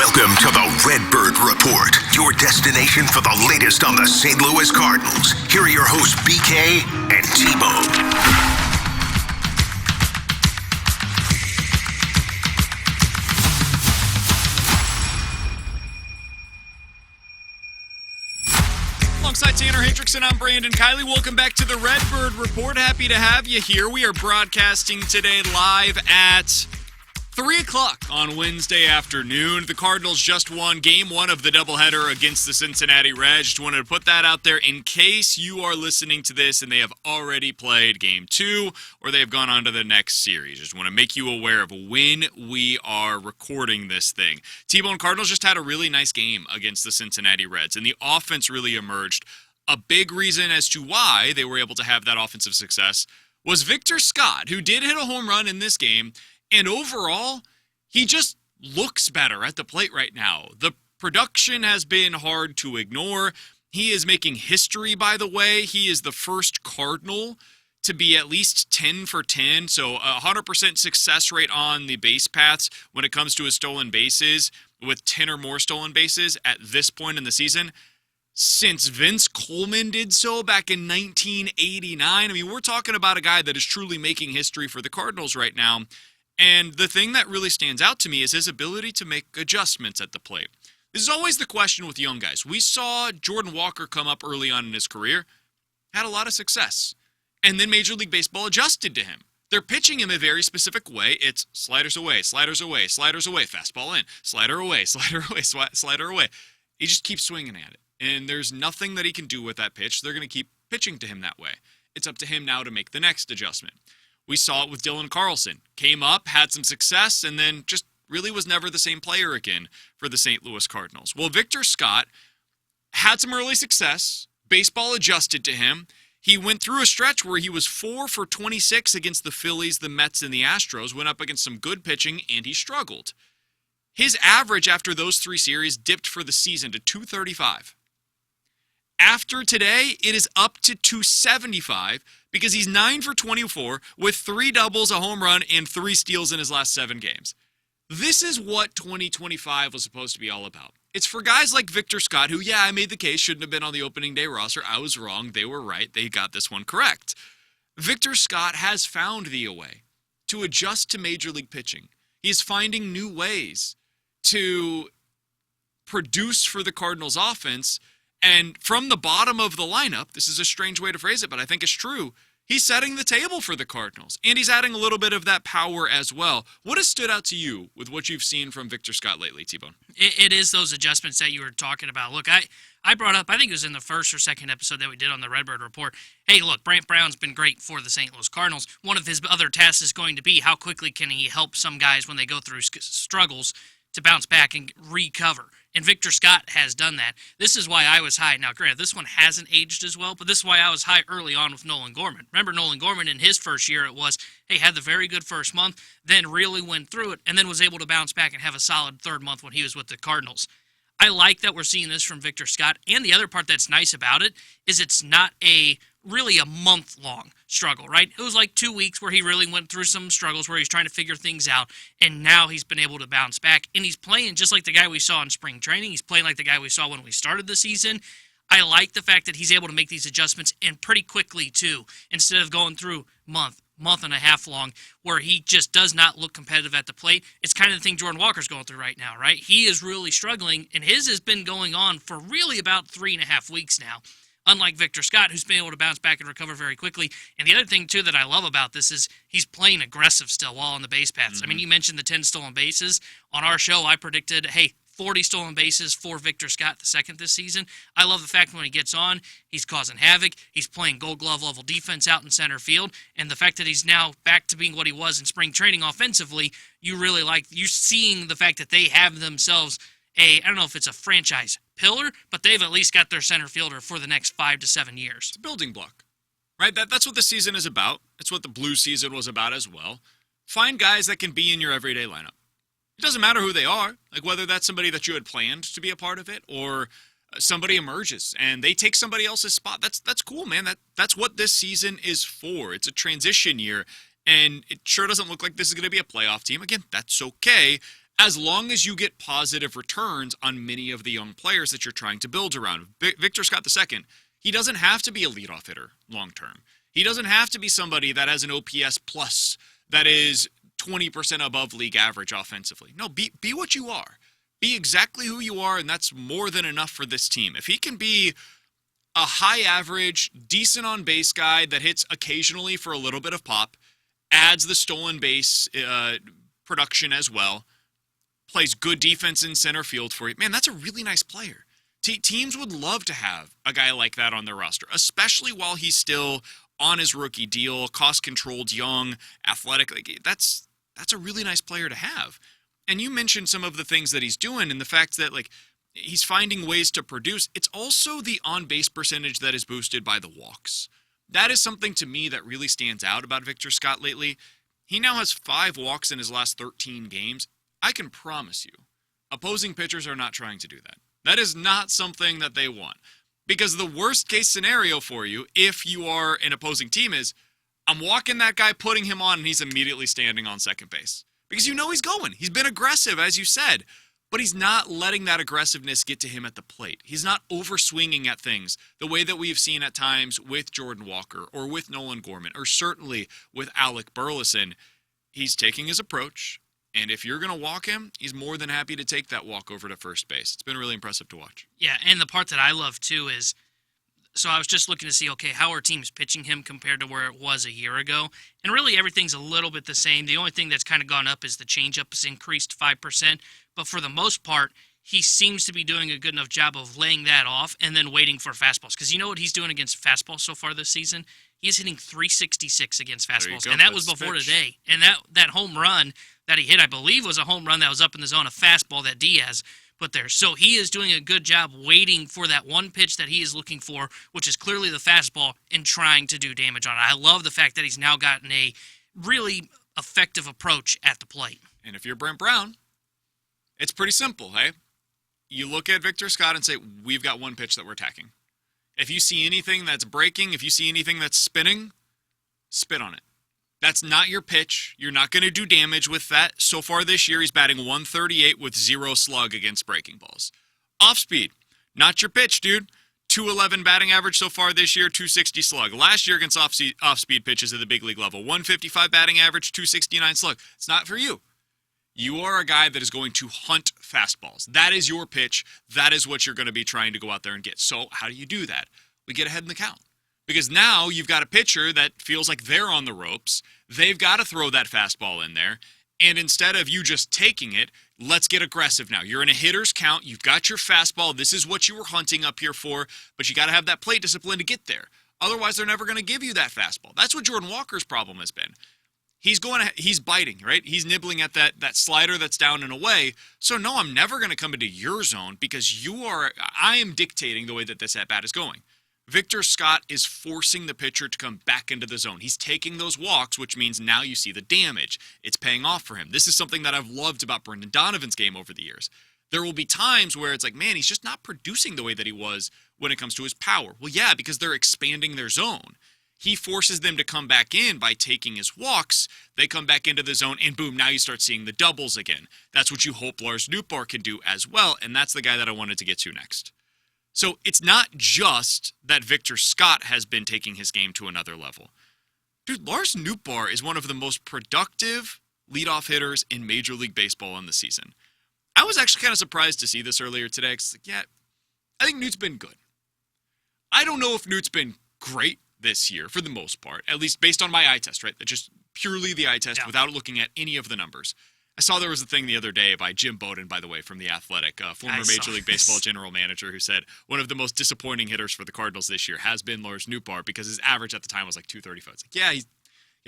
Welcome to the Redbird Report, your destination for the latest on the St. Louis Cardinals. Here are your hosts, BK and T-Bone. Alongside Tanner Hendrickson, I'm Brandon Kiley. Welcome back to the Redbird Report. Happy to have you here. We are broadcasting today live at 3 o'clock on Wednesday afternoon. The Cardinals just won Game 1 of the doubleheader against the Cincinnati Reds. Just wanted to put that out there in case you are listening to this and they have already played Game 2 or they have gone on to the next series. Just want to make you aware of when we are recording this thing. T-Bone, Cardinals just had a really nice game against the Cincinnati Reds, and the offense really emerged. A big reason as to why they were able to have that offensive success was Victor Scott, who did hit a home run in this game. And overall, he just looks better at the plate right now. The production has been hard to ignore. He is making history, by the way. He is the first Cardinal to be at least 10 for 10, so a 100% success rate on the base paths when it comes to his stolen bases, with 10 or more stolen bases at this point in the season, since Vince Coleman did so back in 1989. I mean, we're talking about a guy that is truly making history for the Cardinals right now. And the thing that really stands out to me is his ability to make adjustments at the plate. This is always the question with young guys. We saw Jordan Walker come up early on in his career, had a lot of success, and then Major League Baseball adjusted to him. They're pitching him a very specific way. It's sliders away, sliders away, sliders away, fastball in, slider away, slider away, slider away. He just keeps swinging at it, and there's nothing that he can do with that pitch. They're going to keep pitching to him that way. It's up to him now to make the next adjustment. We saw it with Dylan Carlson. Came up, had some success, and then just really was never the same player again for the St. Louis Cardinals. Well, Victor Scott had some early success. Baseball adjusted to him. He went through a stretch where he was 4 for 26 against the Phillies, the Mets, and the Astros, went up against some good pitching, and he struggled. His average after those 3 series dipped for the season to 235. After today, it is up to 275 because he's 9 for 24 with 3 doubles, a home run, and 3 steals in his last 7 games. This is what 2025 was supposed to be all about. It's for guys like Victor Scott, who, I made the case, shouldn't have been on the opening day roster. I was wrong. They were right. They got this one correct. Victor Scott has found the way to adjust to Major League pitching. He's finding new ways to produce for the Cardinals offense. And from the bottom of the lineup, this is a strange way to phrase it, but I think it's true, he's setting the table for the Cardinals. And he's adding a little bit of that power as well. What has stood out to you with what you've seen from Victor Scott lately, T-Bone? It is those adjustments that you were talking about. Look, I brought up, I think it was in the first or second episode that we did on the Redbird Report, hey, look, Brant Brown's been great for the St. Louis Cardinals. One of his other tasks is going to be how quickly can he help some guys when they go through struggles to bounce back and recover. And Victor Scott has done that. This is why I was high. Now, granted, this one hasn't aged as well, but this is why I was high early on with Nolan Gorman. Remember, Nolan Gorman in his first year, it was, had the very good first month, then really went through it, and then was able to bounce back and have a solid third month when he was with the Cardinals. I like that we're seeing this from Victor Scott, and the other part that's nice about it is it's not really a month-long struggle, right? It was like 2 weeks where he really went through some struggles where he's trying to figure things out, and now he's been able to bounce back, and he's playing just like the guy we saw in spring training. He's playing like the guy we saw when we started the season. I like the fact that he's able to make these adjustments, and pretty quickly, too, instead of going through month and a half long, where he just does not look competitive at the plate. It's kind of the thing Jordan Walker's going through right now, right? He is really struggling, and his has been going on for really about 3.5 weeks now, unlike Victor Scott, who's been able to bounce back and recover very quickly. And the other thing, too, that I love about this is he's playing aggressive still while on the base paths. Mm-hmm. I mean, you mentioned the 10 stolen bases. On our show, I predicted, 40 stolen bases for Victor Scott the second this season. I love the fact when he gets on, he's causing havoc. He's playing Gold Glove level defense out in center field. And the fact that he's now back to being what he was in spring training offensively, you really like. You're seeing the fact that they have themselves I don't know if it's a franchise pillar, but they've at least got their center fielder for the next 5 to 7 years. It's a building block, right? That's what the season is about. It's what the Blue season was about as well. Find guys that can be in your everyday lineup. It doesn't matter who they are, like whether that's somebody that you had planned to be a part of it or somebody emerges and they take somebody else's spot. That's cool, man. That's what this season is for. It's a transition year, and it sure doesn't look like this is going to be a playoff team. Again, that's okay. as long as you get positive returns on many of the young players that you're trying to build around. Victor Scott II, he doesn't have to be a leadoff hitter long term. He doesn't have to be somebody that has an OPS plus that is 20% above league average offensively. No, be what you are. Be exactly who you are, and that's more than enough for this team. If he can be a high average, decent on base guy that hits occasionally for a little bit of pop, adds the stolen base production as well, plays good defense in center field for you, man, that's a really nice player. Teams would love to have a guy like that on their roster, especially while he's still on his rookie deal, cost-controlled, young, athletic. Like, that's a really nice player to have. And you mentioned some of the things that he's doing and the fact that, like, he's finding ways to produce. It's also the on-base percentage that is boosted by the walks. That is something to me that really stands out about Victor Scott lately. He now has 5 walks in his last 13 games. I can promise you, opposing pitchers are not trying to do that. That is not something that they want. Because the worst case scenario for you, if you are an opposing team, is I'm walking that guy, putting him on, and he's immediately standing on second base. Because you know he's going. He's been aggressive, as you said. But he's not letting that aggressiveness get to him at the plate. He's not overswinging at things the way that we've seen at times with Jordan Walker or with Nolan Gorman or certainly with Alec Burleson. He's taking his approach, and if you're going to walk him, he's more than happy to take that walk over to first base. It's been really impressive to watch. Yeah, and the part that I love, too, is so I was just looking to see, okay, how are teams pitching him compared to where it was a year ago? And really everything's a little bit the same. The only thing that's kind of gone up is the changeup has increased 5%. But for the most part, he seems to be doing a good enough job of laying that off and then waiting for fastballs. Because you know what he's doing against fastballs so far this season? He's hitting 366 against fastballs. And that was before today. And that home run that he hit, I believe, was a home run that was up in the zone, a fastball that Diaz put there. So he is doing a good job waiting for that one pitch that he is looking for, which is clearly the fastball, and trying to do damage on it. I love the fact that he's now gotten a really effective approach at the plate. And if you're Brent Brown, it's pretty simple, hey? You look at Victor Scott and say, we've got one pitch that we're attacking. If you see anything that's breaking, if you see anything that's spinning, spit on it. That's not your pitch. You're not going to do damage with that. So far this year, he's batting 138 with 0 slug against breaking balls. Off speed, not your pitch, dude. 211 batting average so far this year, 260 slug. Last year against off-speed pitches at the big league level, 155 batting average, 269 slug. It's not for you. You are a guy that is going to hunt fastballs. That is your pitch. That is what you're going to be trying to go out there and get. So how do you do that? We get ahead in the count. Because now you've got a pitcher that feels like they're on the ropes. They've got to throw that fastball in there. And instead of you just taking it, let's get aggressive now. You're in a hitter's count. You've got your fastball. This is what you were hunting up here for. But you got to have that plate discipline to get there. Otherwise, they're never going to give you that fastball. That's what Jordan Walker's problem has been. He's biting, right? He's nibbling at that slider that's down and away. So no, I'm never going to come into your zone because I am dictating the way that this at-bat is going. Victor Scott is forcing the pitcher to come back into the zone. He's taking those walks, which means now you see the damage. It's paying off for him. This is something that I've loved about Brendan Donovan's game over the years. There will be times where it's like, man, he's just not producing the way that he was when it comes to his power. Well, yeah, because they're expanding their zone. He forces them to come back in by taking his walks. They come back into the zone, and boom, now you start seeing the doubles again. That's what you hope Lars Nootbaar can do as well, and that's the guy that I wanted to get to next. So it's not just that Victor Scott has been taking his game to another level. Dude, Lars Nootbaar is one of the most productive leadoff hitters in Major League Baseball in the season. I was actually kind of surprised to see this earlier today. Cause yeah, I think Noot's been good. I don't know if Noot's been great this year for the most part, at least based on my eye test, right? Just purely the eye test without looking at any of the numbers. I saw there was a thing the other day by Jim Bowden, by the way, from The Athletic, former Major League Baseball general manager, who said one of the most disappointing hitters for the Cardinals this year has been Lars Nootbaar because his average at the time was like 235. It's like, yeah, he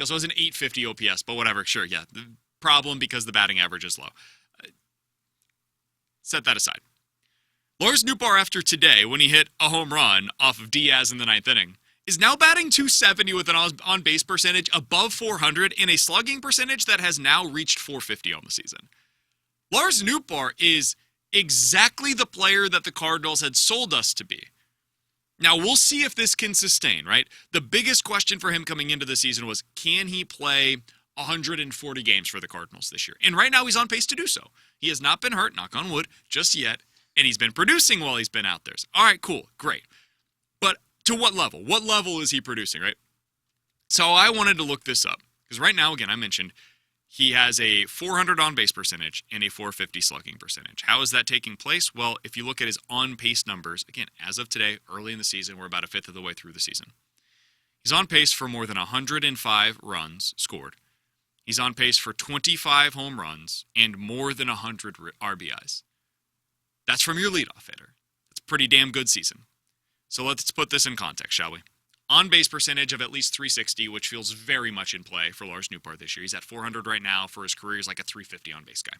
also has an 850 OPS, but whatever, sure, yeah. The problem because the batting average is low. Set that aside. Lars Nootbaar, after today, when he hit a home run off of Diaz in the 9th inning, is now batting 270 with an on-base percentage above 400 and a slugging percentage that has now reached 450 on the season. Lars Nootbaar is exactly the player that the Cardinals had sold us to be. Now, we'll see if this can sustain, right? The biggest question for him coming into the season was, can he play 140 games for the Cardinals this year. And right now he's on pace to do so. He has not been hurt, knock on wood, just yet. And he's been producing while he's been out there. So, all right, cool, great. But to what level? What level is he producing, right? So I wanted to look this up. Because right now, again, I mentioned he has a 400 on-base percentage and a 450 slugging percentage. How is that taking place? Well, if you look at his on-pace numbers, again, as of today, early in the season, we're about a fifth of the way through the season. He's on pace for more than 105 runs scored. He's on pace for 25 home runs and more than 100 RBIs. That's from your leadoff hitter. That's a pretty damn good season. So let's put this in context, shall we? On-base percentage of at least 360, which feels very much in play for Lars Nootbaar this year. He's at 400 right now. For his career, he's like a 350 on-base guy.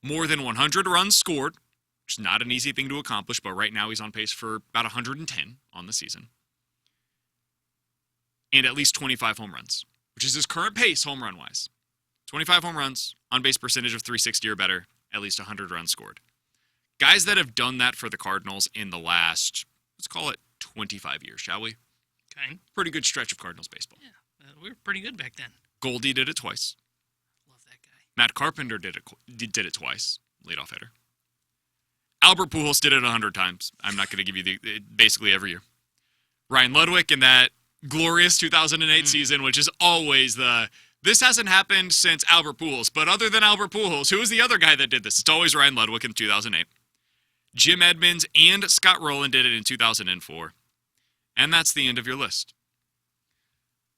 More than 100 runs scored, which is not an easy thing to accomplish, but right now he's on pace for about 110 on the season. And at least 25 home runs, which is his current pace home run-wise. 25 home runs, on-base percentage of 360 or better, at least 100 runs scored. Guys that have done that for the Cardinals in the last, let's call it 25 years, shall we? Okay. Pretty good stretch of Cardinals baseball. Yeah, we were pretty good back then. Goldie did it twice. Love that guy. Matt Carpenter did it twice, leadoff hitter. Albert Pujols did it 100 times. I'm not going to give you basically every year. Ryan Ludwig in that glorious 2008 season, which is always this hasn't happened since Albert Pujols, but other than Albert Pujols, who was the other guy that did this? It's always Ryan Ludwig in 2008. Jim Edmonds and Scott Rowland did it in 2004. And that's the end of your list.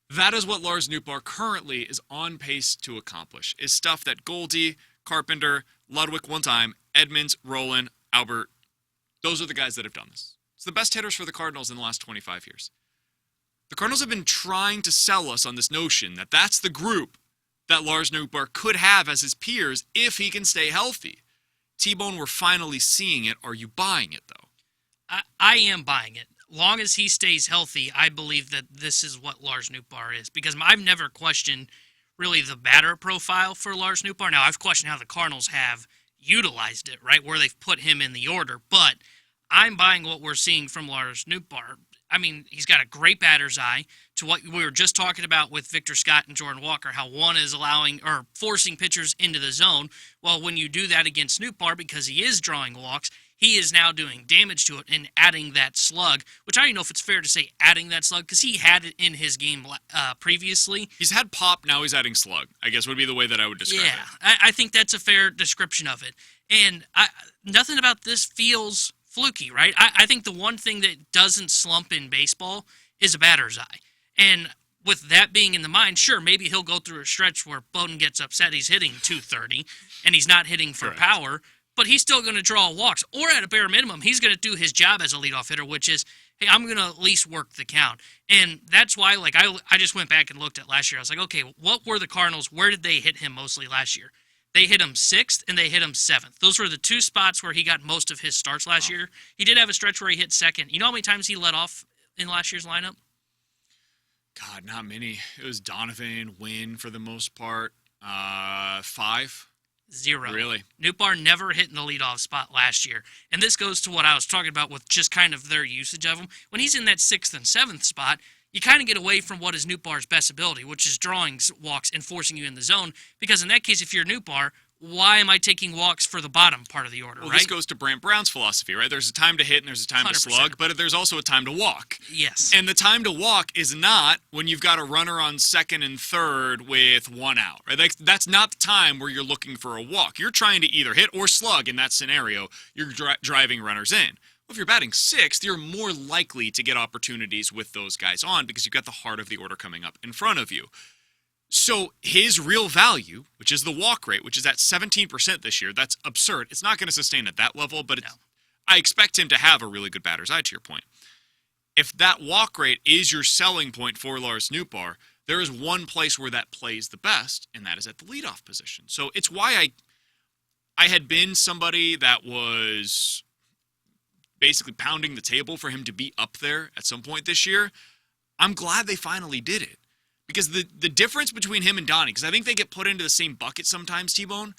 That is what Lars Nootbaar currently is on pace to accomplish, is stuff that Goldie, Carpenter, Ludwig one time, Edmonds, Rowland, Albert, those are the guys that have done this. It's the best hitters for the Cardinals in the last 25 years. The Cardinals have been trying to sell us on this notion that that's the group that Lars Nootbaar could have as his peers if he can stay healthy. T-Bone, we're finally seeing it. Are you buying it, though? I am buying it. Long as he stays healthy, I believe that this is what Lars Nootbaar is. Because I've never questioned really the batter profile for Lars Nootbaar. Now, I've questioned how the Cardinals have utilized it, right, where they've put him in the order. But I'm buying what we're seeing from Lars Nootbaar. I mean, he's got a great batter's eye to what we were just talking about with Victor Scott and Jordan Walker, how one is allowing or forcing pitchers into the zone. Well, when you do that against Nootbaar, because he is drawing walks, he is now doing damage to it and adding that slug, which I don't even know if it's fair to say adding that slug, because he had it in his game previously. He's had pop, now he's adding slug, I guess would be the way that I would describe it. Yeah, I think that's a fair description of it. And nothing about this feels fluky, right? I think the one thing that doesn't slump in baseball is a batter's eye. And with that being in the mind, sure, maybe he'll go through a stretch where Bowden gets upset he's hitting 230 and he's not hitting for power, but he's still going to draw walks. Or at a bare minimum, he's going to do his job as a leadoff hitter, which is, hey, I'm going to at least work the count. And that's why, like, I just went back and looked at last year. I was like, okay, what were the Cardinals? Where did they hit him mostly last year? They hit him 6th, and they hit him 7th. Those were the two spots where he got most of his starts last year. He did have a stretch where he hit 2nd. You know how many times he led off in last year's lineup? God, not many. It was Donovan, Wynn for the most part. 5? 0. Really? Nootbaar never hit in the leadoff spot last year. And this goes to what I was talking about with just kind of their usage of him. When he's in that 6th and 7th spot, you kind of get away from what is Nootbaar's best ability, which is drawing walks and forcing you in the zone. Because in that case, if you're Nootbaar, why am I taking walks for the bottom part of the order, well, right? This goes to Brant Brown's philosophy, right? There's a time to hit and there's a time 100%. To slug, but there's also a time to walk. Yes. And the time to walk is not when you've got a runner on 2nd and 3rd with 1 out, right? That's not the time where you're looking for a walk. You're trying to either hit or slug in that scenario. You're driving runners in. Well, if you're batting 6th, you're more likely to get opportunities with those guys on because you've got the heart of the order coming up in front of you. So his real value, which is the walk rate, which is at 17% this year, that's absurd. It's not going to sustain at that level, but I expect him to have a really good batter's eye, to your point. If that walk rate is your selling point for Lars Nootbaar, there is one place where that plays the best, and that is at the leadoff position. So it's why I had been somebody that was basically pounding the table for him to be up there at some point this year. I'm glad they finally did it. Because the difference between him and Donnie, because I think they get put into the same bucket sometimes, T-Bone,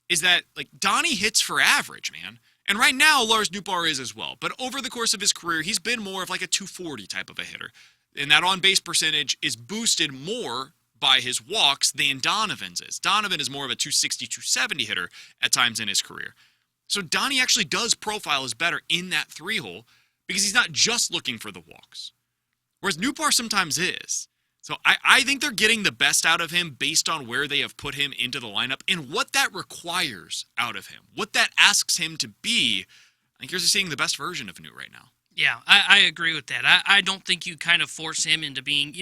is that, like, Donnie hits for average, man. And right now, Lars Nootbaar is as well. But over the course of his career, he's been more of like a 240 type of a hitter. And that on-base percentage is boosted more by his walks than Donovan's is. Donovan is more of a 260, 270 hitter at times in his career. So Donnie actually does profile as better in that 3-hole because he's not just looking for the walks. Whereas Nootbaar sometimes is. So I think they're getting the best out of him based on where they have put him into the lineup and what that requires out of him. What that asks him to be. I think you're seeing the best version of Noot right now. Yeah, I agree with that. I don't think you kind of force him into being,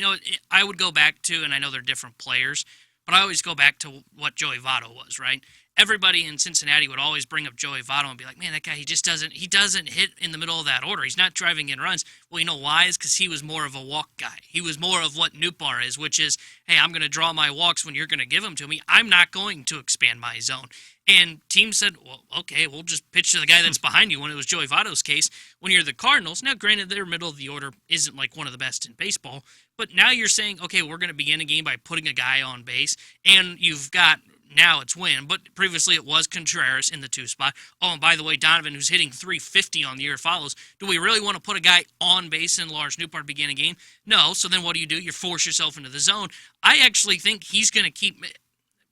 I would go back to, and I know they're different players, but I always go back to what Joey Votto was, right? Everybody in Cincinnati would always bring up Joey Votto and be like, man, that guy, he doesn't hit in the middle of that order. He's not driving in runs. Well, you know why? Is because he was more of a walk guy. He was more of what Nootbaar is, which is, hey, I'm going to draw my walks when you're going to give them to me. I'm not going to expand my zone. And teams said, well, okay, we'll just pitch to the guy that's behind you when it was Joey Votto's case. When you're the Cardinals, now granted their middle of the order isn't like one of the best in baseball, but now you're saying, okay, we're going to begin a game by putting a guy on base, and you've got, now it's Wynn, but previously it was Contreras in the 2 spot. Oh, and by the way, Donovan, who's hitting .350 on the year follows. Do we really want to put a guy on base and Lars Nootbaar begin a game? No, so then what do? You force yourself into the zone. I actually think he's going to keep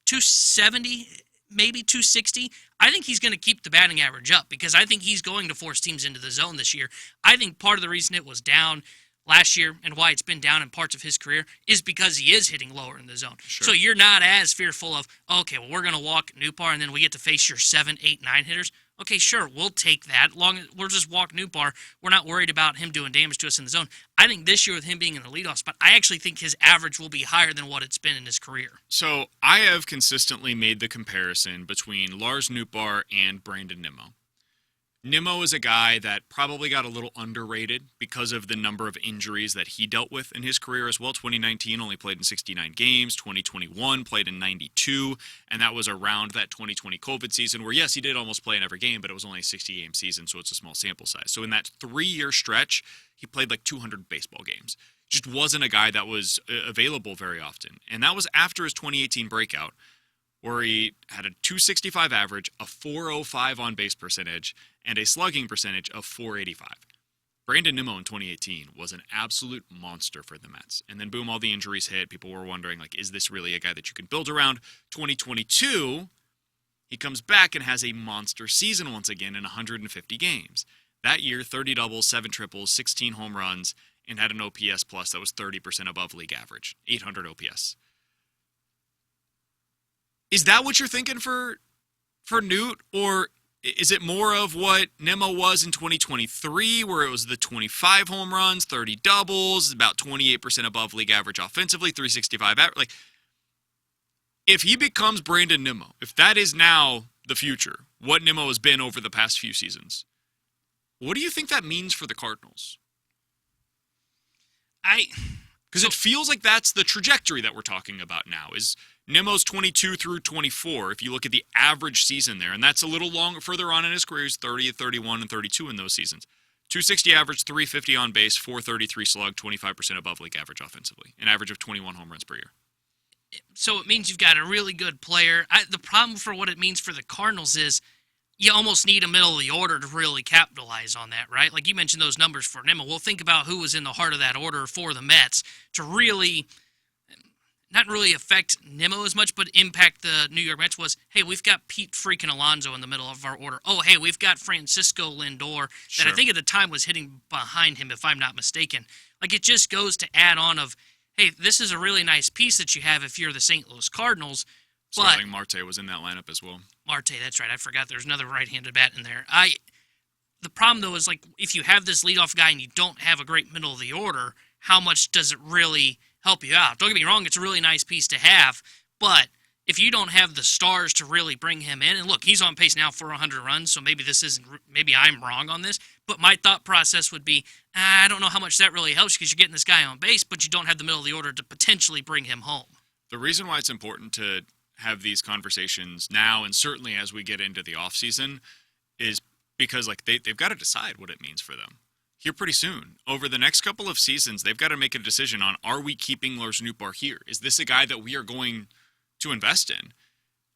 270, maybe 260. I think he's going to keep the batting average up because I think he's going to force teams into the zone this year. I think part of the reason it was down last year and why it's been down in parts of his career is because he is hitting lower in the zone. Sure. So you're not as fearful of, okay, well, we're going to walk Nootbaar and then we get to face your 7, 8, 9 hitters. Okay, sure, we'll take that. Long as we'll just walk Nootbaar. We're not worried about him doing damage to us in the zone. I think this year with him being in the leadoff spot, I actually think his average will be higher than what it's been in his career. So I have consistently made the comparison between Lars Nootbaar and Brandon Nimmo. Nimmo is a guy that probably got a little underrated because of the number of injuries that he dealt with in his career as well. 2019 only played in 69 games. 2021 played in 92, and that was around that 2020 COVID season where, yes, he did almost play in every game, but it was only a 60-game season, so it's a small sample size. So in that 3-year stretch, he played like 200 baseball games. Just wasn't a guy that was available very often. And that was after his 2018 breakout, where he had a 265 average, a 405 on-base percentage, and a slugging percentage of 485. Brandon Nimmo in 2018 was an absolute monster for the Mets. And then, boom, all the injuries hit. People were wondering, like, is this really a guy that you can build around? 2022, he comes back and has a monster season once again in 150 games. That year, 30 doubles, 7 triples, 16 home runs, and had an OPS plus that was 30% above league average, 800 OPS. Is that what you're thinking for Noot, or is it more of what Nimmo was in 2023, where it was the 25 home runs, 30 doubles, about 28% above league average offensively, 365 average? Like, if he becomes Brandon Nimmo, if that is now the future, what Nimmo has been over the past few seasons, what do you think that means for the Cardinals? Because it feels like that's the trajectory that we're talking about now, is Nimmo's 22 through 24, if you look at the average season there, and that's a little longer, further on in his career, he's 30, 31, and 32 in those seasons. 260 average, 350 on base, 433 slug, 25% above league average offensively, an average of 21 home runs per year. So it means you've got a really good player. The problem for what it means for the Cardinals is you almost need a middle of the order to really capitalize on that, right? Like you mentioned those numbers for Nimmo. We'll think about who was in the heart of that order for the Mets to really not really affect Nimmo as much, but impact the New York Mets was, hey, we've got Pete freaking Alonso in the middle of our order. Oh, hey, we've got Francisco Lindor that I think at the time was hitting behind him, if I'm not mistaken. Like, it just goes to add on of, hey, this is a really nice piece that you have if you're the St. Louis Cardinals. But Marte was in that lineup as well. Marte, that's right. I forgot there's another right-handed bat in there. The problem, though, is like if you have this leadoff guy and you don't have a great middle of the order, how much does it really help you out? Don't get me wrong, it's a really nice piece to have, but if you don't have the stars to really bring him in, and look, he's on pace now for 100 runs, so maybe I'm wrong on this, but my thought process would be, I don't know how much that really helps because you're getting this guy on base, but you don't have the middle of the order to potentially bring him home. The reason why it's important to have these conversations now, and certainly as we get into the offseason, is because like they've got to decide what it means for them. Here pretty soon. Over the next couple of seasons, they've got to make a decision on, are we keeping Lars Nootbaar here? Is this a guy that we are going to invest in?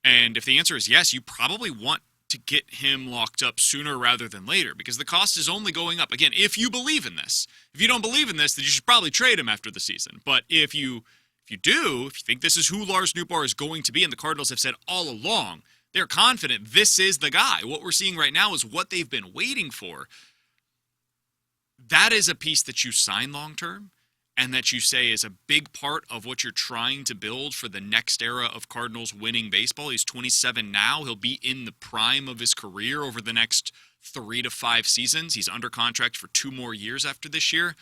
And if the answer is yes, you probably want to get him locked up sooner rather than later because the cost is only going up. Again, if you believe in this. If you don't believe in this, then you should probably trade him after the season. But if you If you think this is who Lars Nootbaar is going to be, and the Cardinals have said all along, they're confident this is the guy. What we're seeing right now is what they've been waiting for. That is a piece that you sign long-term and that you say is a big part of what you're trying to build for the next era of Cardinals winning baseball. He's 27 now. He'll be in the prime of his career over the next 3 to 5 seasons. He's under contract for 2 more years after this year.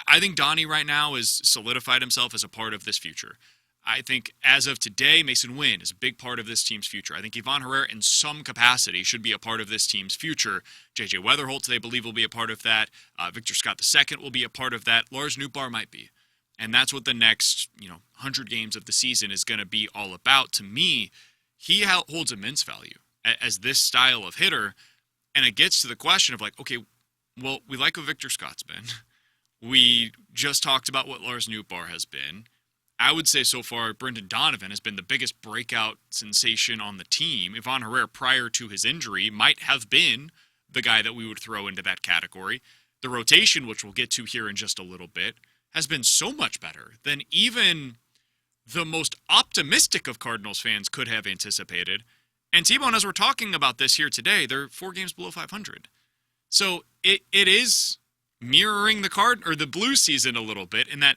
I think Donnie right now has solidified himself as a part of this future. I think as of today, Mason Wynn is a big part of this team's future. I think Ivan Herrera in some capacity should be a part of this team's future. J.J. Weatherholt, they believe, will be a part of that. Victor Scott II will be a part of that. Lars Nootbaar might be. And that's what the next 100 games of the season is going to be all about. To me, he holds immense value as this style of hitter. And it gets to the question of okay, well, we like what Victor Scott's been. We just talked about what Lars Nootbaar has been. I would say so far, Brendan Donovan has been the biggest breakout sensation on the team. Ivan Herrera, prior to his injury, might have been the guy that we would throw into that category. The rotation, which we'll get to here in just a little bit, has been so much better than even the most optimistic of Cardinals fans could have anticipated. And T-Bone, as we're talking about this here today, they're 4 games below 500. So it is mirroring the blue season a little bit in that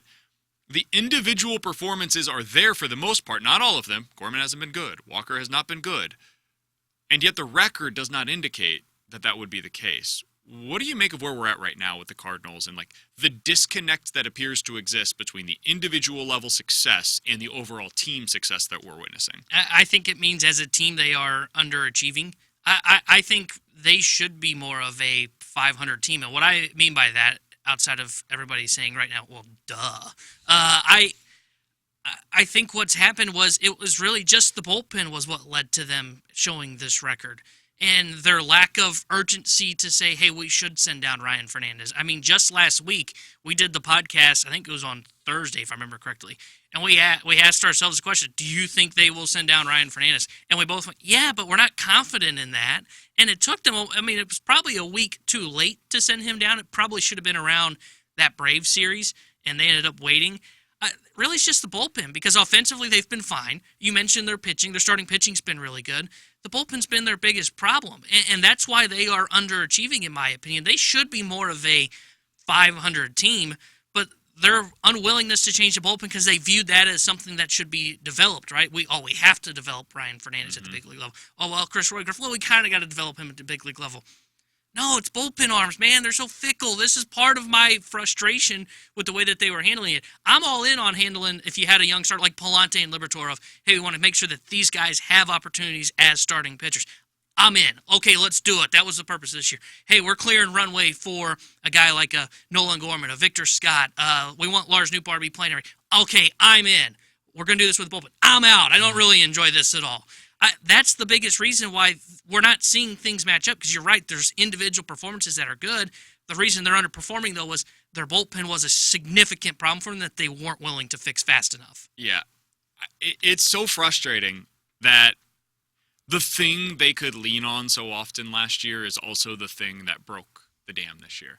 the individual performances are there for the most part. Not all of them. Gorman hasn't been good. Walker has not been good. And yet the record does not indicate that would be the case. What do you make of where we're at right now with the Cardinals and the disconnect that appears to exist between the individual level success and the overall team success that we're witnessing? I think it means as a team they are underachieving. I think they should be more of a 500 team. And what I mean by that, outside of everybody saying right now, well, duh. I think what's happened was it was really just the bullpen was what led to them showing this record. And their lack of urgency to say, hey, we should send down Ryan Fernandez. I mean, just last week, we did the podcast, I think it was on Thursday, if I remember correctly, and we asked ourselves the question, do you think they will send down Ryan Fernandez? And we both went, yeah, but we're not confident in that. And it took them, it was probably a week too late to send him down. It probably should have been around that Braves series, and they ended up waiting. Really, it's just the bullpen, because offensively they've been fine. You mentioned their pitching. Their starting pitching's been really good. The bullpen's been their biggest problem, and that's why they are underachieving, in my opinion. They should be more of a 500 team, but their unwillingness to change the bullpen because they viewed that as something that should be developed, right? We have to develop Ryan Fernandez at the big league level. Oh, well, Chris Roy Griffith, we kind of got to develop him at the big league level. No, it's bullpen arms, man. They're so fickle. This is part of my frustration with the way that they were handling it. I'm all in on handling, if you had a young starter like Palante and Liberatore, of, hey, we want to make sure that these guys have opportunities as starting pitchers. I'm in. Okay, let's do it. That was the purpose of this year. Hey, we're clearing runway for a guy like a Nolan Gorman, a Victor Scott. We want Lars Nootbaar to be playing. Okay, I'm in. We're going to do this with the bullpen. I'm out. I don't really enjoy this at all. That's the biggest reason why we're not seeing things match up, because you're right, there's individual performances that are good. The reason they're underperforming, though, was their bullpen was a significant problem for them that they weren't willing to fix fast enough. Yeah. It's so frustrating that the thing they could lean on so often last year is also the thing that broke the dam this year.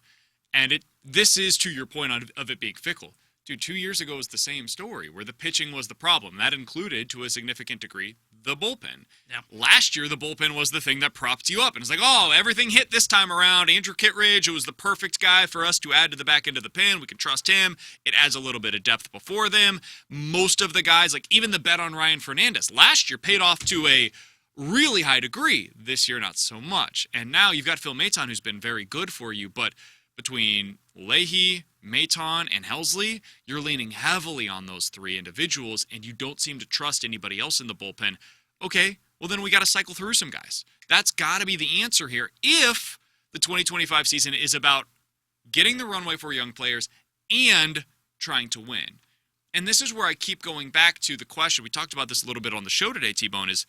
And this is, to your point of it being fickle. Dude, 2 years ago was the same story, where the pitching was the problem. That included, to a significant degree, the bullpen. Yeah. Last year, the bullpen was the thing that propped you up. And it's like, oh, everything hit this time around. Andrew Kittredge, it was the perfect guy for us to add to the back end of the pen. We can trust him. It adds a little bit of depth before them. Most of the guys, like even the bet on Ryan Fernandez, last year paid off to a really high degree. This year, not so much. And now you've got Phil Maton, who's been very good for you, but between Leahy, Maton, and Helsley, you're leaning heavily on those 3 individuals, and you don't seem to trust anybody else in the bullpen. Okay, well then we got to cycle through some guys. That's got to be the answer here if the 2025 season is about getting the runway for young players and trying to win. And this is where I keep going back to the question. We talked about this a little bit on the show today, T-Bone, is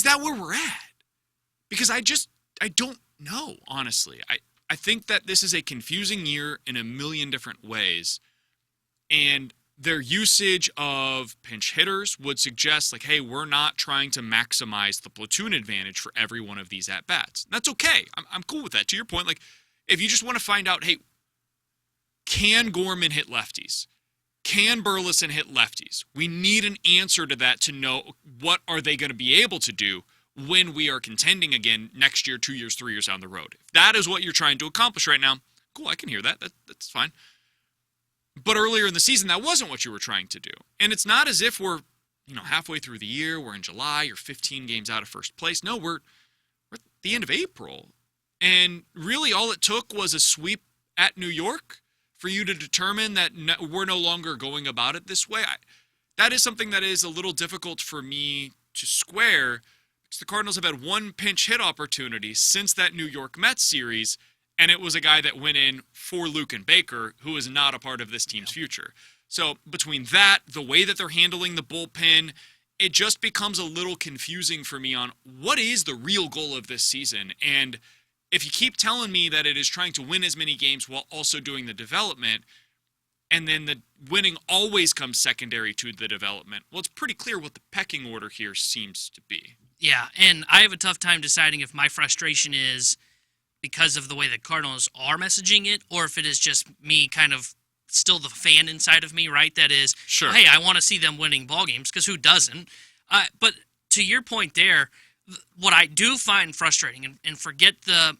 that where we're at? Because I don't know, honestly. I think that this is a confusing year in a million different ways. And their usage of pinch hitters would suggest, like, hey, we're not trying to maximize the platoon advantage for every one of these at-bats. That's okay. I'm cool with that. To your point, like, if you just want to find out, hey, can Gorman hit lefties? can Burleson hit lefties? We need an answer to that to know what are they going to be able to do when we are contending again next year, 2 years, 3 years down the road. If that is what you're trying to accomplish right now, cool, I can hear that. That's fine. But earlier in the season, that wasn't what you were trying to do. And it's not as if we're halfway through the year, we're in July, you're 15 games out of first place. No, we're at the end of April. And really all it took was a sweep at New York for you to determine that we're no longer going about it this way. That is something that is a little difficult for me to square, because the Cardinals have had one pinch hit opportunity since that New York Mets series, and it was a guy that went in for Luke and Baker, who is not a part of this team's future. So between that, the way that they're handling the bullpen, it just becomes a little confusing for me on what is the real goal of this season. And if you keep telling me that it is trying to win as many games while also doing the development, and then the winning always comes secondary to the development, well, it's pretty clear what the pecking order here seems to be. Yeah, and I have a tough time deciding if my frustration is because of the way the Cardinals are messaging it, or if it is just me kind of still the fan inside of me, right? That is, sure, hey, I want to see them winning ball games, because who doesn't? But to your point there, what I do find frustrating, and forget the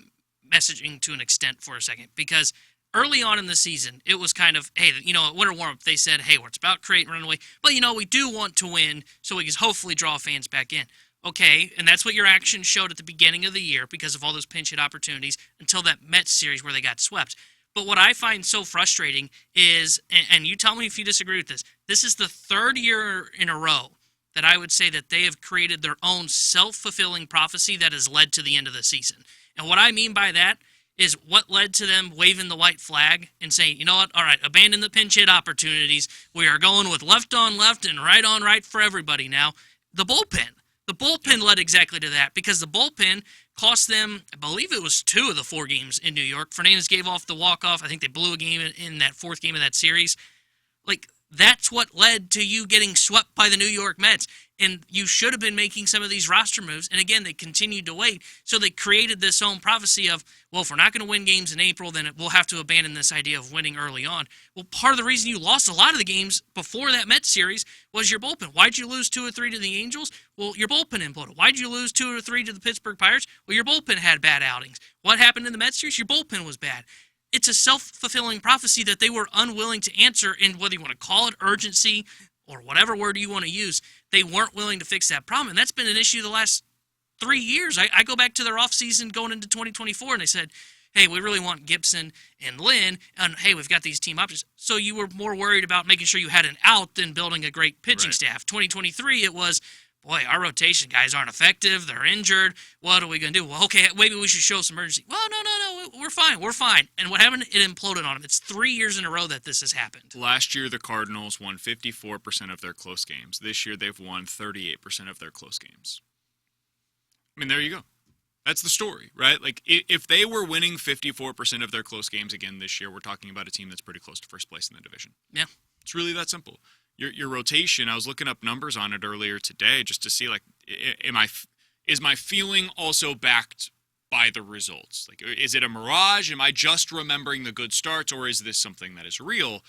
messaging to an extent for a second, because early on in the season, it was kind of, hey, at winter warm-up, they said, hey, it's about creating runaway, but, we do want to win, so we can hopefully draw fans back in. Okay, and that's what your actions showed at the beginning of the year because of all those pinch hit opportunities until that Mets series where they got swept. But what I find so frustrating is, and you tell me if you disagree with this is the third year in a row that I would say that they have created their own self-fulfilling prophecy that has led to the end of the season. And what I mean by that is what led to them waving the white flag and saying, you know what, all right, abandon the pinch hit opportunities. We are going with left on left and right on right for everybody now. The bullpen. The bullpen led exactly to that, because the bullpen cost them, I believe it was 2 of the 4 games in New York. Fernandez gave off the walk-off. I think they blew a game in that 4th game of that series. That's what led to you getting swept by the New York Mets. And you should have been making some of these roster moves. And again, they continued to wait. So they created this own prophecy of, well, if we're not going to win games in April, then we'll have to abandon this idea of winning early on. Well, part of the reason you lost a lot of the games before that Mets series was your bullpen. Why'd you lose 2 or 3 to the Angels? Well, your bullpen imploded. Why'd you lose 2 or 3 to the Pittsburgh Pirates? Well, your bullpen had bad outings. What happened in the Mets series? Your bullpen was bad. It's a self-fulfilling prophecy that they were unwilling to answer, and whether you want to call it urgency or whatever word you want to use, they weren't willing to fix that problem. And that's been an issue the last 3 years. I go back to their offseason going into 2024, and they said, hey, we really want Gibson and Lynn, and hey, we've got these team options. So you were more worried about making sure you had an out than building a great pitching staff. 2023, it was, boy, our rotation guys aren't effective. They're injured. What are we going to do? Well, okay, maybe we should show some urgency. Well, no, we're fine. And what happened? It imploded on them. It's 3 years in a row that this has happened. Last year, the Cardinals won 54% of their close games. This year, they've won 38% of their close games. I mean, there you go. That's the story, right? If they were winning 54% of their close games again this year, we're talking about a team that's pretty close to first place in the division. Yeah. It's really that simple. Your rotation, I was looking up numbers on it earlier today just to see, is my feeling also backed by the results? Is it a mirage? Am I just remembering the good starts, or is this something that is real?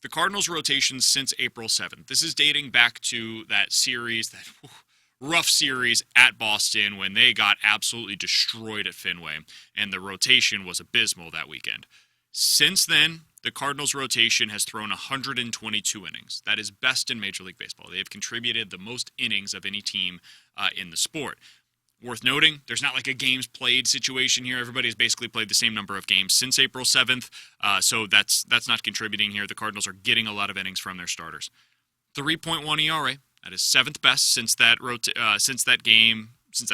The Cardinals' rotation since April 7th. This is dating back to that series, that rough series at Boston when they got absolutely destroyed at Fenway, and the rotation was abysmal that weekend. Since then, the Cardinals' rotation has thrown 122 innings. That is best in Major League Baseball. They have contributed the most innings of any team in the sport. Worth noting, there's not like a games played situation here. Everybody has basically played the same number of games since April 7th, so that's not contributing here. The Cardinals are getting a lot of innings from their starters. 3.1 ERA. That is 7th best since that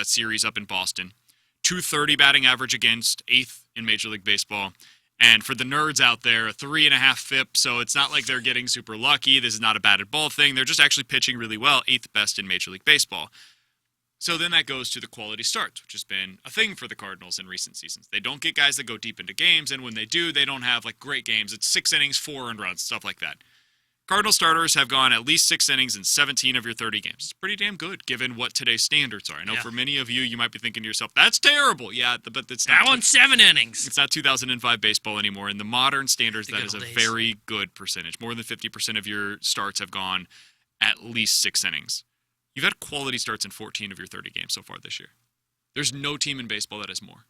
series up in Boston. 230 batting average against, 8th in Major League Baseball. And for the nerds out there, a 3.5 FIP, so it's not like they're getting super lucky. This is not a batted ball thing. They're just actually pitching really well, 8th best in Major League Baseball. So then that goes to the quality starts, which has been a thing for the Cardinals in recent seasons. They don't get guys that go deep into games, and when they do, they don't have great games. It's 6 innings, 4 earned runs, stuff like that. Cardinal starters have gone at least 6 innings in 17 of your 30 games. It's pretty damn good given what today's standards are. I know for many of you, you might be thinking to yourself, that's terrible. Yeah, but it's not. Now on 7 innings. It's not 2005 baseball anymore. In the modern standards, that is a very good percentage. More than 50% of your starts have gone at least 6 innings. You've had quality starts in 14 of your 30 games so far this year. There's no team in baseball that has more.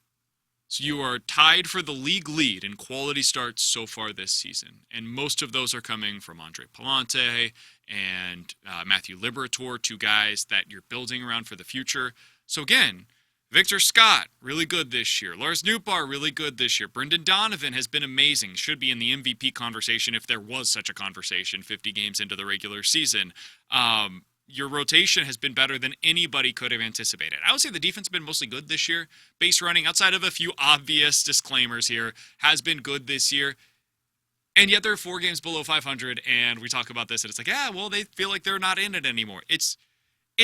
So you are tied for the league lead in quality starts so far this season. And most of those are coming from Andre Palante and Matthew Liberatore, 2 guys that you're building around for the future. So again, Victor Scott, really good this year. Lars Nootbaar, really good this year. Brendan Donovan has been amazing. Should be in the MVP conversation if there was such a conversation 50 games into the regular season. Your rotation has been better than anybody could have anticipated. I would say the defense has been mostly good this year. Base running, outside of a few obvious disclaimers here, has been good this year. And yet they're 4 games below 500, and we talk about this, and it's like, they feel like they're not in it anymore. It's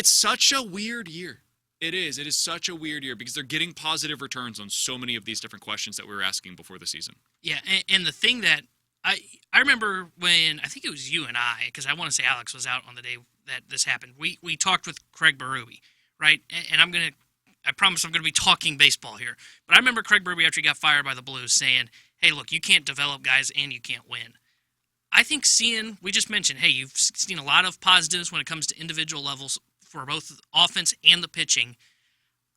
such a weird year. It is. It is such a weird year because they're getting positive returns on so many of these different questions that we were asking before the season. Yeah, and the thing that I remember when, I think it was you and I, because I want to say Alex was out on the day that this happened. We talked with Craig Berube, right? And I promise I'm going to be talking baseball here. But I remember Craig Berube, after he got fired by the Blues, saying, hey, look, you can't develop guys and you can't win. I think we just mentioned, hey, you've seen a lot of positives when it comes to individual levels for both the offense and the pitching.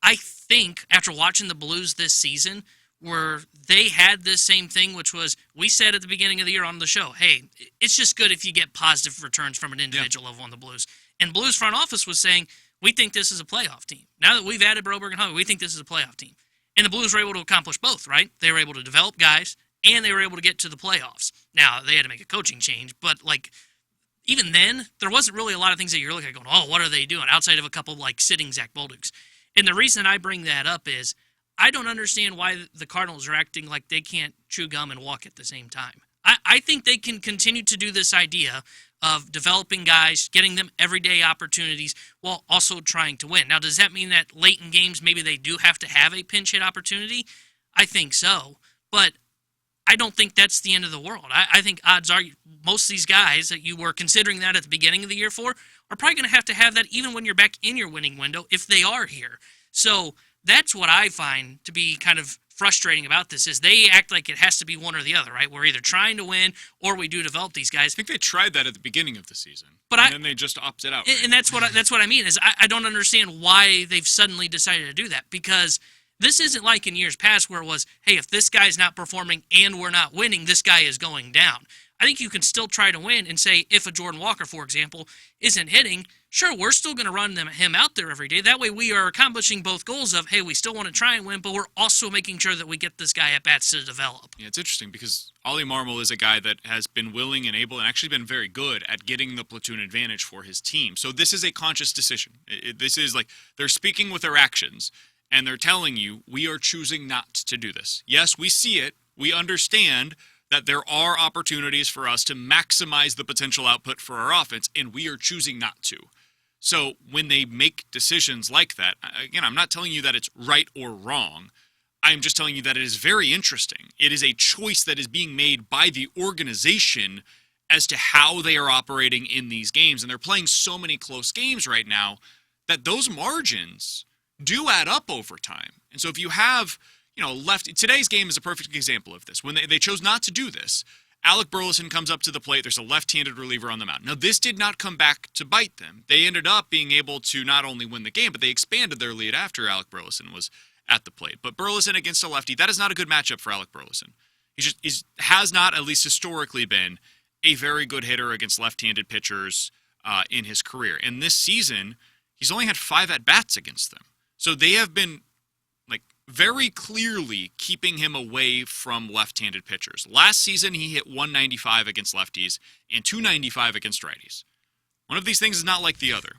I think after watching the Blues this season, where they had this same thing, which was, we said at the beginning of the year on the show, hey, it's just good if you get positive returns from an individual level on the Blues. And Blues front office was saying, we think this is a playoff team. Now that we've added Broberg and Hubby, we think this is a playoff team. And the Blues were able to accomplish both, right? They were able to develop guys, and they were able to get to the playoffs. Now, they had to make a coaching change, but even then, there wasn't really a lot of things that you're looking at going, oh, what are they doing? Outside of a couple sitting Zach Bolducs. And the reason I bring that up is, I don't understand why the Cardinals are acting like they can't chew gum and walk at the same time. I think they can continue to do this idea of developing guys, getting them everyday opportunities, while also trying to win. Now, does that mean that late in games maybe they do have to have a pinch hit opportunity? I think so. But I don't think that's the end of the world. I think odds are most of these guys that you were considering that at the beginning of the year for are probably going to have that even when you're back in your winning window if they are here. So that's what I find to be kind of frustrating about this is they act like it has to be one or the other, right? We're either trying to win or we do develop these guys. I think they tried that at the beginning of the season, then they just opted out. And that's what I mean is I don't understand why they've suddenly decided to do that because this isn't like in years past where it was, hey, if this guy's not performing and we're not winning, this guy is going down. I think you can still try to win and say if a Jordan Walker, for example, isn't hitting, sure, we're still going to run him out there every day. That way we are accomplishing both goals of, hey, we still want to try and win, but we're also making sure that we get this guy at bats to develop. Yeah, it's interesting because Ollie Marmol is a guy that has been willing and able and actually been very good at getting the platoon advantage for his team. So this is a conscious decision. This is like they're speaking with their actions, and they're telling you, we are choosing not to do this. Yes, we see it. We understand that there are opportunities for us to maximize the potential output for our offense, and we are choosing not to. So when they make decisions like that, again, I'm not telling you that it's right or wrong. I'm just telling you that it is very interesting. It is a choice that is being made by the organization as to how they are operating in these games. And they're playing so many close games right now that those margins do add up over time. And so if you have today's game is a perfect example of this. When they chose not to do this, Alec Burleson comes up to the plate. There's a left-handed reliever on the mound. Now, this did not come back to bite them. They ended up being able to not only win the game, but they expanded their lead after Alec Burleson was at the plate. But Burleson against a lefty, that is not a good matchup for Alec Burleson. He has not, at least historically, been a very good hitter against left-handed pitchers in his career. And this season, he's only had 5 at-bats against them. So they have been very clearly keeping him away from left-handed pitchers. Last season, he hit 195 against lefties and 295 against righties. One of these things is not like the other.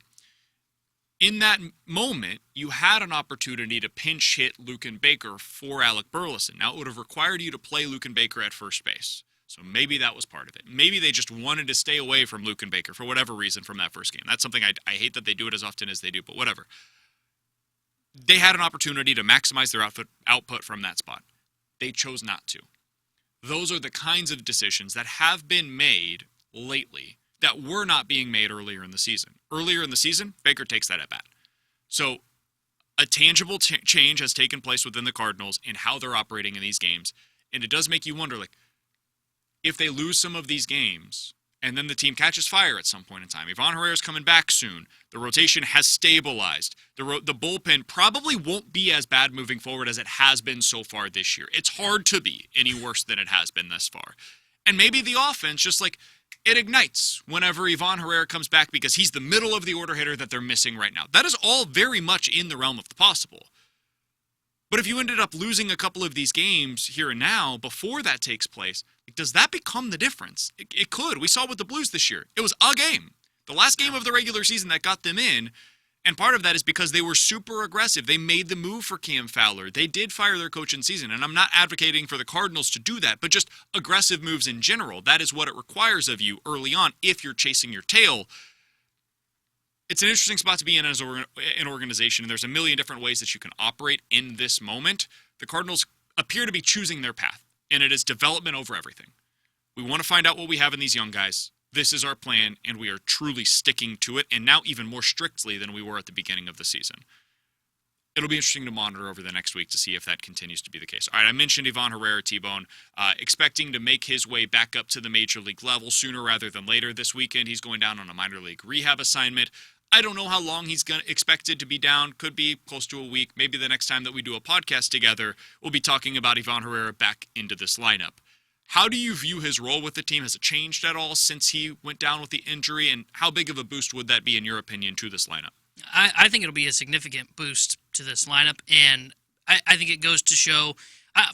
In that moment, you had an opportunity to pinch hit Luken Baker for Alec Burleson. Now, it would have required you to play Luken Baker at first base. So maybe that was part of it. Maybe they just wanted to stay away from Luken Baker for whatever reason from that first game. That's something I hate that they do it as often as they do, but whatever. They had an opportunity to maximize their output from that spot. They chose not to. Those are the kinds of decisions that have been made lately that were not being made earlier in the season. Earlier in the season, Baker takes that at bat. So a tangible change has taken place within the Cardinals in how they're operating in these games. And it does make you wonder, like, if they lose some of these games and then the team catches fire at some point in time, Ivan Herrera's coming back soon, the rotation has stabilized, the bullpen probably won't be as bad moving forward as it has been so far this year. It's hard to be any worse than it has been thus far. And maybe the offense just, like, it ignites whenever Ivan Herrera comes back because he's the middle of the order hitter that they're missing right now. That is all very much in the realm of the possible. But if you ended up losing a couple of these games here and now before that takes place, does that become the difference? It could. We saw with the Blues this year. It was a game. The last game of the regular season that got them in, and part of that is because they were super aggressive. They made the move for Cam Fowler. They did fire their coach in season, and I'm not advocating for the Cardinals to do that, but just aggressive moves in general. That is what it requires of you early on if you're chasing your tail. It's an interesting spot to be in as an organization, and there's a million different ways that you can operate in this moment. The Cardinals appear to be choosing their path, and it is development over everything. We want to find out what we have in these young guys. This is our plan, and we are truly sticking to it, and now even more strictly than we were at the beginning of the season. It'll be interesting to monitor over the next week to see if that continues to be the case. All right, I mentioned Ivan Herrera, T-Bone, expecting to make his way back up to the major league level sooner rather than later. This weekend, he's going down on a minor league rehab assignment. I don't know how long he's expected to be down. Could be close to a week. Maybe the next time that we do a podcast together, we'll be talking about Ivan Herrera back into this lineup. How do you view his role with the team? Has it changed at all since he went down with the injury? And how big of a boost would that be, in your opinion, to this lineup? I think it'll be a significant boost to this lineup. And I think it goes to show,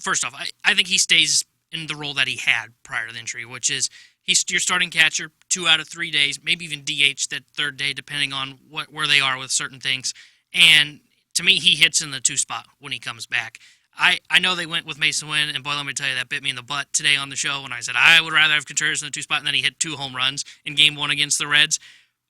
first off, I think he stays in the role that he had prior to the injury, which is he's your starting catcher 2 out of 3 days, maybe even DH that third day, depending on where they are with certain things. And to me, he hits in the 2 spot when he comes back. I know they went with Mason Wynn, and boy, let me tell you, that bit me in the butt today on the show when I said I would rather have Contreras in the 2 spot, and then he hit 2 home runs in Game 1 against the Reds.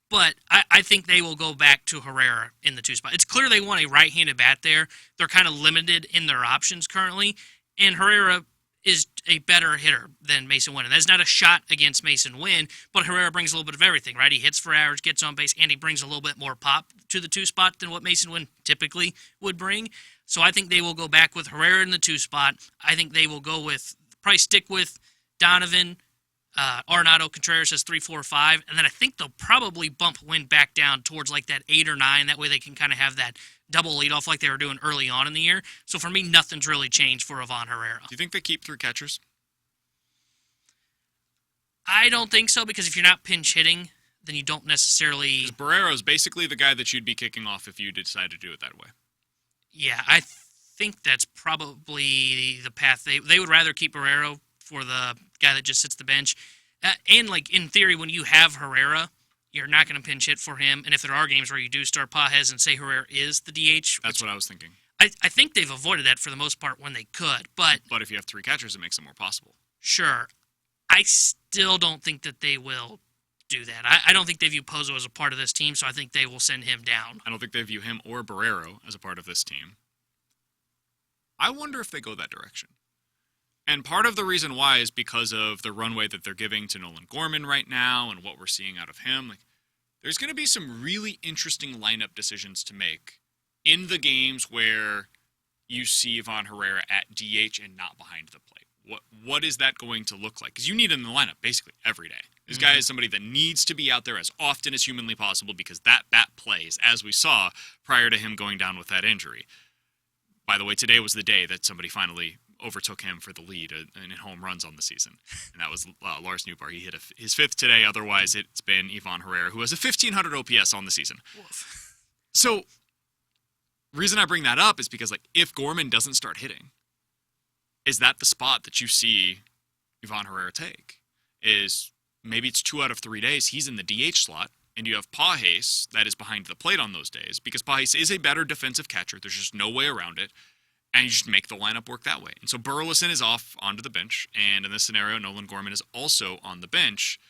But I think they will go back to Herrera in the 2 spot. It's clear they want a right-handed bat there. They're kind of limited in their options currently, and Herrera is a better hitter than Mason Wynn. And that's not a shot against Mason Wynn, but Herrera brings a little bit of everything, right? He hits for average, gets on base, and he brings a little bit more pop to the 2 spot than what Mason Wynn typically would bring. So I think they will go back with Herrera in the 2 spot. I think they will go with, probably stick with Donovan, Arenado, Contreras as 3, 4, 5, and then I think they'll probably bump Wynn back down towards like that 8 or 9. That way they can kind of have that double leadoff like they were doing early on in the year. So for me, nothing's really changed for Ivan Herrera. Do you think they keep 3 catchers? I don't think so, because if you're not pinch hitting, then you don't necessarily... Because Barrero's basically the guy that you'd be kicking off if you decide to do it that way. Yeah, I think that's probably the path. They would rather keep Barrero for the guy that just sits the bench. And, like, in theory, when you have Herrera, you're not going to pinch hit for him. And if there are games where you do start Pages and say Herrera is the DH... That's what I was thinking. I think they've avoided that for the most part when they could, but... But if you have 3 catchers, it makes it more possible. Sure. I still don't think that they will do that. I don't think they view Pozo as a part of this team, so I think they will send him down. I don't think they view him or Barrero as a part of this team. I wonder if they go that direction. And part of the reason why is because of the runway that they're giving to Nolan Gorman right now and what we're seeing out of him. Like, there's going to be some really interesting lineup decisions to make in the games where you see Ivan Herrera at DH and not behind the plate. What is that going to look like? Because you need him in the lineup basically every day. This guy is somebody that needs to be out there as often as humanly possible because that bat plays, as we saw prior to him going down with that injury. By the way, today was the day that somebody finally overtook him for the lead in home runs on the season, and that was Lars Nootbaar. He hit his 5th today. Otherwise, it's been Ivan Herrera, who has a 1,500 OPS on the season. Woof. So, reason I bring that up is because, like, if Gorman doesn't start hitting, is that the spot that you see Ivan Herrera take? Is maybe it's 2 out of 3 days he's in the DH slot, and you have Pages that is behind the plate on those days, because Pages is a better defensive catcher. There's just no way around it, and you just make the lineup work that way. And so Burleson is off onto the bench, and in this scenario, Nolan Gorman is also on the bench.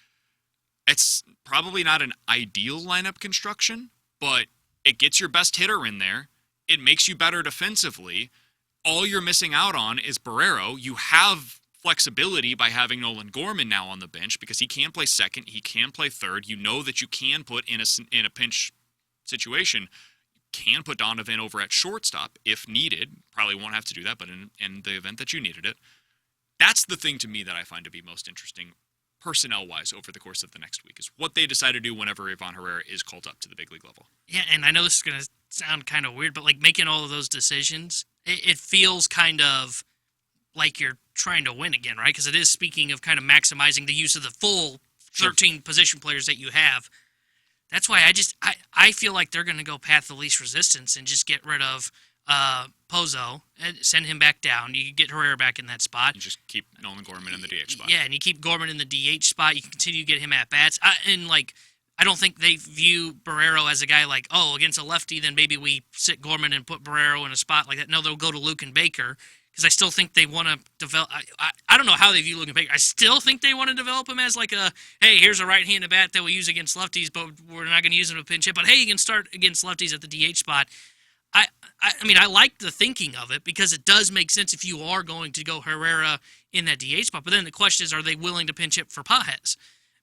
It's probably not an ideal lineup construction, but it gets your best hitter in there. It makes you better defensively. All you're missing out on is Barrero. You have flexibility by having Nolan Gorman now on the bench because he can play second, he can play third. You know that you can put in a pinch situation, can put Donovan over at shortstop if needed. Probably won't have to do that, but in the event that you needed it. That's the thing to me that I find to be most interesting personnel-wise over the course of the next week is what they decide to do whenever Ivan Herrera is called up to the big league level. Yeah, and I know this is going to sound kind of weird, but like making all of those decisions, it feels kind of like you're trying to win again, right? Because it is speaking of kind of maximizing the use of the full 13 position players that you have. That's why I feel like they're going to go path of least resistance and just get rid of Pozo and send him back down. You can get Herrera back in that spot. You just keep Nolan Gorman in the DH spot. Yeah, and you keep Gorman in the DH spot. You can continue to get him at bats. I don't think they view Barrero as a guy like, oh, against a lefty, then maybe we sit Gorman and put Barrero in a spot like that. No, they'll go to Luke and Baker because I still think they want to develop. I don't know how they view Luke and Baker. I still think they want to develop him as like a, hey, here's a right-handed bat that we use against lefties, but we're not going to use him to pinch hit. But hey, you can start against lefties at the DH spot. I mean, I like the thinking of it because it does make sense if you are going to go Herrera in that DH spot. But then the question is, are they willing to pinch hit for Pages?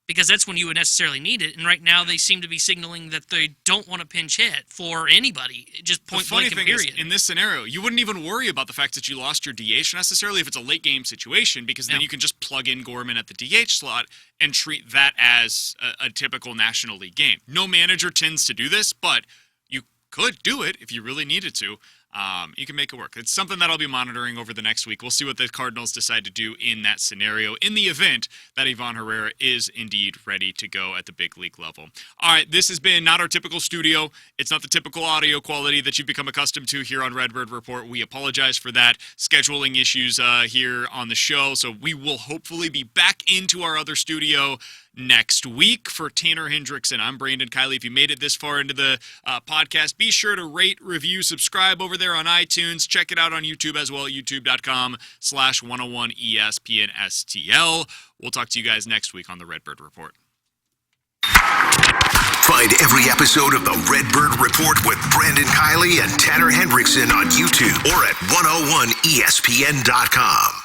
Because that's when you would necessarily need it. And right now they seem to be signaling that they don't want to pinch hit for anybody, just point blank and period. The funny thing is, in this scenario, you wouldn't even worry about the fact that you lost your DH necessarily if it's a late-game situation because then you can just plug in Gorman at the DH slot and treat that as a typical National League game. No manager tends to do this, but you could do it if you really needed to. You can make it work. It's something that I'll be monitoring over the next week. We'll see what the Cardinals decide to do in that scenario in the event that Ivan Herrera is indeed ready to go at the big league level. All right, this has been not our typical studio. It's not the typical audio quality that you've become accustomed to here on Redbird Report. We apologize for that. Scheduling issues here on the show, so we will hopefully be back into our other studio next week. For Tanner Hendrickson, I'm Brandon Kiley. If you made it this far into the podcast, be sure to rate, review, subscribe over there on iTunes. Check it out on YouTube as well, youtube.com/101ESPNSTL. We'll talk to you guys next week on the Redbird Report. Find every episode of the Redbird Report with Brandon Kiley and Tanner Hendrickson on YouTube or at 101ESPN.com.